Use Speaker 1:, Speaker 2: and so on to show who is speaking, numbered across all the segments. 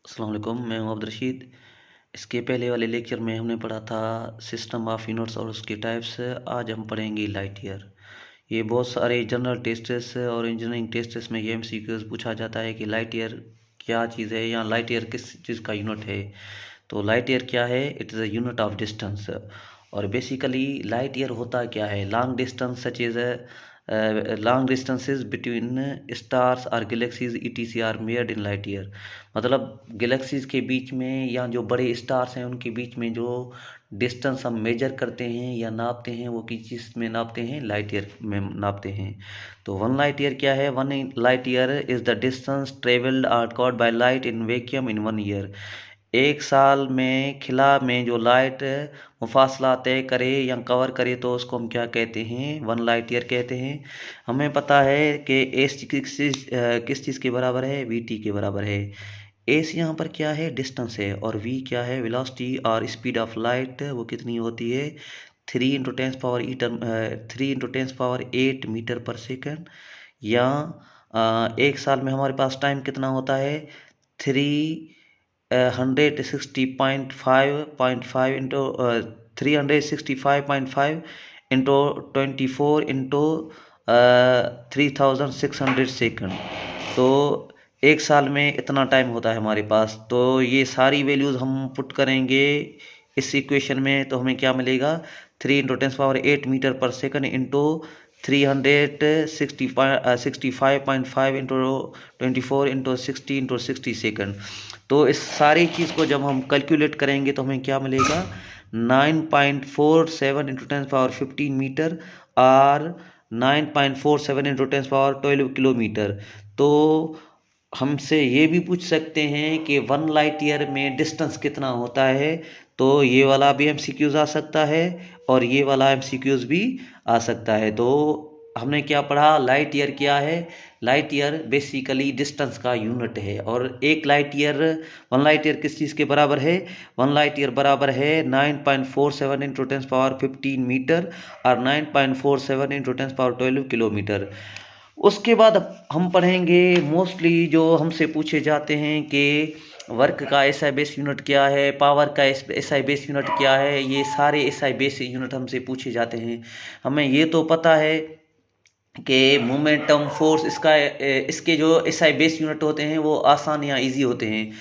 Speaker 1: अस्सलाम वालेकुम, मैं हूं अब्दुल रशीद। इसके पहले वाले लेक्चर में हमने पढ़ा था सिस्टम ऑफ यूनिट्स और उसके टाइप्स। आज हम पढ़ेंगे लाइट ईयर। ये बहुत सारे जनरल टेस्ट्स और इंजीनियरिंग टेस्ट्स में ये एमसीक्यूज पूछा जाता है कि लाइट ईयर क्या चीज़ है या लाइट ईयर किस चीज़ का यूनिट है। तो लाइट ईयर क्या है? It is a unit of distance. और बेसिकली लाइट ईयर होता क्या है? Long distance such is long distances between stars और galaxies etc are measured in light year. मतलब गैलेक्सीज के बीच में या जो बड़े स्टार्स हैं उनके बीच में जो डिस्टेंस हम मेजर करते हैं या नापते हैं वो किस चीज़ में नापते हैं? लाइट ईयर में नापते हैं। तो वन लाइट ईयर क्या है? One light year is the distance travelled और covered by light in vacuum in 1 year. एक साल में खिला में जो लाइट मुफासला तय करे या कवर करे तो उसको हम क्या कहते हैं? वन लाइट ईयर कहते हैं। हमें पता है कि एस किस चीज़ के बराबर है? वी टी के बराबर है। एस यहाँ पर क्या है? डिस्टेंस है। और वी क्या है? वेलोसिटी और स्पीड ऑफ लाइट वो कितनी होती है? 3 × 10⁻8 मीटर पर सेकंड। या एक साल में हमारे पास टाइम कितना होता है? 360.5 इंटू 365.5 इंटू 24 इंटू 3600 सेकंड। तो एक साल में इतना टाइम होता है हमारे पास। तो ये सारी वैल्यूज़ हम पुट करेंगे इस इक्वेशन में तो हमें क्या मिलेगा? 3 × 10⁻8 मीटर पर second into 365.5 into 24 into 60 into 60 second. तो इस सारी चीज़ को जब हम कैलकुलेट करेंगे तो हमें क्या मिलेगा? 9.47 इंटू 10⁻15 मीटर और 9.47 इंटू 10⁻12 किलोमीटर। तो हमसे ये भी पूछ सकते हैं कि वन लाइट ईयर में डिस्टेंस कितना होता है। तो ये वाला भी एमसीक्यूज आ सकता है और ये वाला एमसीक्यूज भी आ सकता है। तो हमने क्या पढ़ा? लाइट ईयर क्या है? लाइट ईयर बेसिकली डिस्टेंस का यूनिट है। और एक light year one light year किस चीज़ के बराबर है? वन लाइट ईयर बराबर है 9.47 इंटू 10⁻15 मीटर और 9.47 इंटू 10⁻12 किलोमीटर। उसके बाद हम पढ़ेंगे मोस्टली जो हमसे पूछे जाते हैं कि वर्क का एसआई बेस यूनिट क्या है, पावर का एसआई बेस यूनिट क्या है। ये सारे एसआई बेस यूनिट हमसे पूछे जाते हैं। हमें ये तो पता है कि मोमेंटम फोर्स इसके जो एसआई बेस यूनिट होते हैं वो आसान या इजी होते हैं।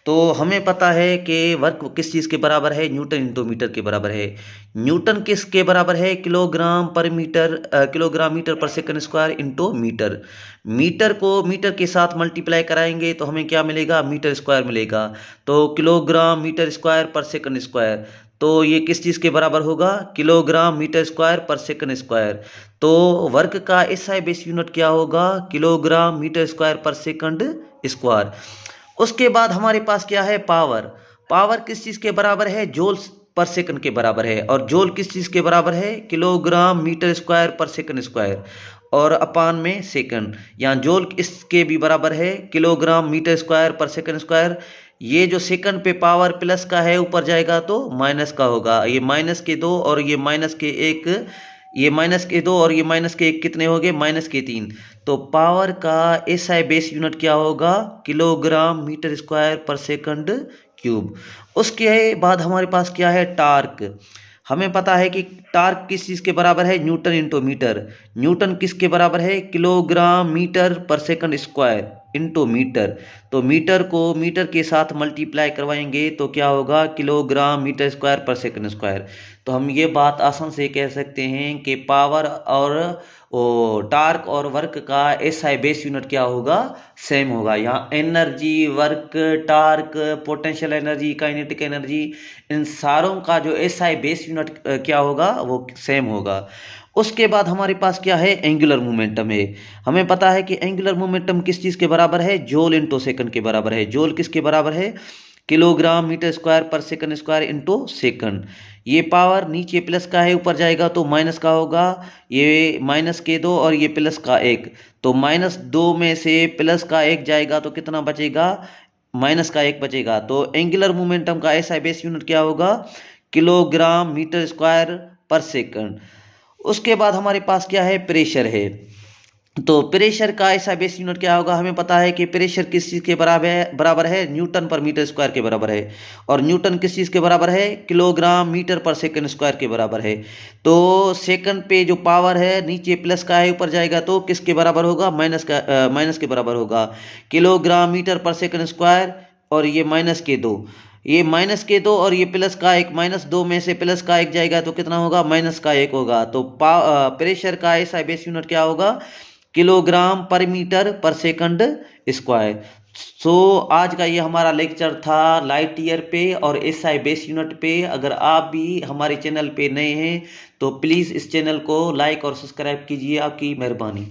Speaker 1: तो हमें पता है कि वर्क किस चीज़ के बराबर है? न्यूटन इंटू मीटर के बराबर है। न्यूटन किस के बराबर है? किलोग्राम मीटर पर second square into metre. Metre को मीटर के साथ मल्टीप्लाई कराएंगे तो हमें क्या मिलेगा? मीटर स्क्वायर मिलेगा। तो किलोग्राम मीटर स्क्वायर पर सेकंड स्क्वायर। तो ये किस चीज़ के बराबर होगा? किलोग्राम मीटर स्क्वायर पर सेकंड स्क्वायर। तो वर्क का एसआई बेस यूनिट क्या होगा? किलोग्राम मीटर स्क्वायर पर सेकंड स्क्वायर। उसके बाद हमारे पास क्या है? पावर। पावर किस चीज़ के बराबर है? जूल पर सेकंड के बराबर है। और जूल किस चीज़ के बराबर है? किलोग्राम मीटर स्क्वायर पर सेकंड स्क्वायर और अपान में सेकंड। यहाँ जूल इसके भी बराबर है किलोग्राम मीटर स्क्वायर पर सेकंड स्क्वायर। ये जो सेकंड पे पावर प्लस का है ऊपर जाएगा तो माइनस का होगा। ये माइनस के 2 और ये माइनस के 1, ये माइनस के 2 और ये माइनस के 1 कितने हो गए? माइनस के 3। तो पावर का एसआई बेस यूनिट क्या होगा? किलोग्राम मीटर स्क्वायर पर सेकंड क्यूब। उसके बाद हमारे पास क्या है? टार्क। हमें पता है कि टार्क किस चीज़ के बराबर है? Newton into metre. न्यूटन किसके बराबर है? किलोग्राम मीटर पर सेकंड स्क्वायर इंटू मीटर। तो मीटर को मीटर के साथ मल्टीप्लाई करवाएंगे तो क्या होगा? किलोग्राम मीटर स्क्वायर पर सेकंड स्क्वायर। तो हम ये बात आसान से कह सकते हैं कि पावर और टार्क और वर्क का एसआई बेस यूनिट क्या होगा? सेम होगा। यहाँ energy, work, torque, potential energy, kinetic energy, इन सारों का जो एसआई बेस यूनिट क्या होगा? वो सेम होगा। उसके बाद हमारे पास क्या है? एंगुलर मोमेंटम है। हमें पता है कि एंगुलर मोमेंटम किस चीज़ के बराबर है? जूल इंटू सेकंड के बराबर है। जूल किसके बराबर है? किलोग्राम मीटर स्क्वायर पर सेकंड स्क्वायर इंटू सेकंड। ये पावर नीचे प्लस का है ऊपर जाएगा तो माइनस का होगा। ये माइनस के 2 और ये प्लस का 1। तो -2 में से प्लस का 1 जाएगा तो कितना बचेगा? माइनस का 1 बचेगा। तो एंगुलर मोमेंटम का एसआई बेस यूनिट क्या होगा? किलोग्राम मीटर स्क्वायर पर सेकंड। उसके बाद हमारे पास क्या है? प्रेशर है। तो प्रेशर का ऐसा बेस यूनिट क्या होगा, हमें पता है कि प्रेशर किस चीज़ के बराबर है, न्यूटन पर मीटर स्क्वायर के बराबर है। और न्यूटन किस चीज़ के बराबर है, किलोग्राम मीटर पर सेकंड स्क्वायर के बराबर है। तो सेकंड पे जो पावर है नीचे प्लस का है, ऊपर जाएगा तो किसके बराबर होगा, माइनस के बराबर होगा। किलोग्राम मीटर पर सेकंड स्क्वायर और ये माइनस के दो, ये माइनस के दो और ये प्लस का एक, माइनस दो में से प्लस का एक जाएगा तो कितना होगा, माइनस का एक होगा। तो प्रेशर का ऐसा बेस यूनिट क्या होगा, किलोग्राम पर मीटर पर सेकंड स्क्वायर। सो आज का ये हमारा लेक्चर था लाइट ईयर पे और एसआई बेस यूनिट पे। अगर आप भी हमारे चैनल पे नए हैं तो प्लीज़ इस चैनल को लाइक और सब्सक्राइब कीजिए, आपकी मेहरबानी।